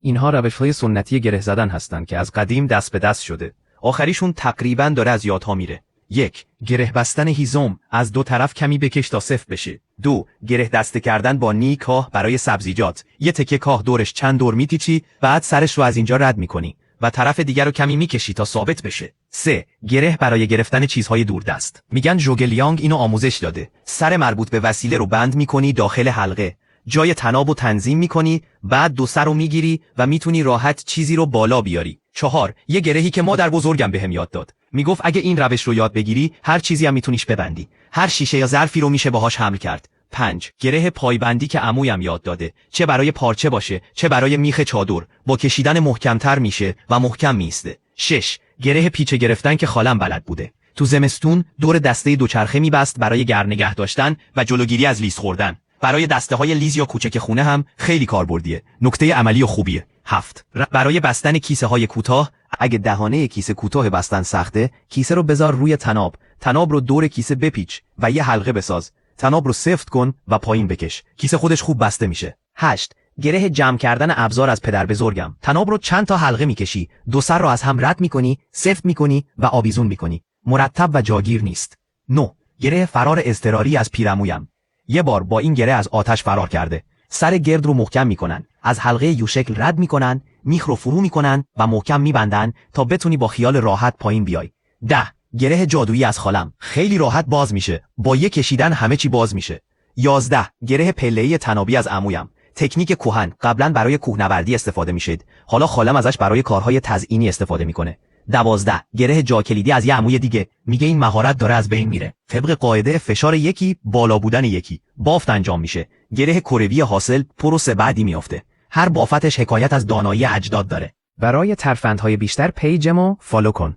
اینها روش‌های سنتی گره زدن هستند که از قدیم دست به دست شده. آخریشون تقریباً داره از یادها میره. 1. گره بستن هیزم، از دو طرف کمی بکش تا سفت بشه. 2. گره دسته کردن با نی کاه برای سبزیجات. یه تکه کاه دورش چند دور میپیچی، بعد سرش رو از اینجا رد میکنی و طرف دیگر رو کمی میکشی تا ثابت بشه. 3. گره برای گرفتن چیزهای دوردست. میگن ژوگلیانگ اینو آموزش داده. سر مربوط به وسیله رو بند میکنی داخل حلقه. جای تنابو تنظیم میکنی، بعد دو سر رو میگیری و میتونی راحت چیزی رو بالا بیاری. 4. یه گرهی که مادر بزرگم بهم یاد داد. میگفت اگه این روش رو یاد بگیری، هر چیزی هم میتونیش ببندی. هر شیشه یا ظرفی رو میشه باهاش حمل کرد. 5. گره پایبندی که عمویم یاد داده. چه برای پارچه باشه، چه برای میخ چادر، با کشیدن محکمتر میشه و محکم میسته. 6. گره پیچه گرفتن که خالم بلد بوده. تو زمستون دور دسته دوچرخه میبست برای گرم نگه داشتن و جلوگیری از لیز خوردن. برای دسته‌های لیز یا کوچک خونه هم خیلی کاربردیه. نکته عملی و خوبیه. 7. برای بستن کیسه‌های کوتاه، اگه دهانه کیسه کوتاه بستن سخته، کیسه رو بذار روی تناب رو دور کیسه بپیچ و یه حلقه بساز. تناب رو سفت کن و پایین بکش. کیسه خودش خوب بسته میشه. 8. گره جمع کردن ابزار از پدر بزرگم. تناب رو چند تا حلقه میکشی، دو سر رو از هم رد میکنی، سفت میکنی و آویزون میکنی. مرتب و جاگیر نیست. 9. گره فرار اضطراری از پیرعمویم. یه بار با این گره از آتش فرار کرده. سر گرد رو محکم میکنن، از حلقه یو شکل رد میکنن، میخ رو فرو میکنن و محکم میبندن تا بتونی با خیال راحت پایین بیای. 10. گره جادویی از خالم. خیلی راحت باز میشه. با یک کشیدن همه چی باز میشه. 11. گره پله‌ای تنابی از عمویم. تکنیک کهن، قبلا برای کوهنوردی استفاده میشد. حالا خالم ازش برای کارهای تزئینی استفاده میکنه. 12. گره جا کلیدی از یه عموی دیگه. میگه این مهارت داره از بین میره. طبق قاعده فشار یکی بالا بودن یکی، بافت انجام میشه. گره کروی حاصل پروسه بعدی میافته. هر بافتش حکایت از دانایی اجداد داره. برای ترفندهای بیشتر پیجمو فالو کن.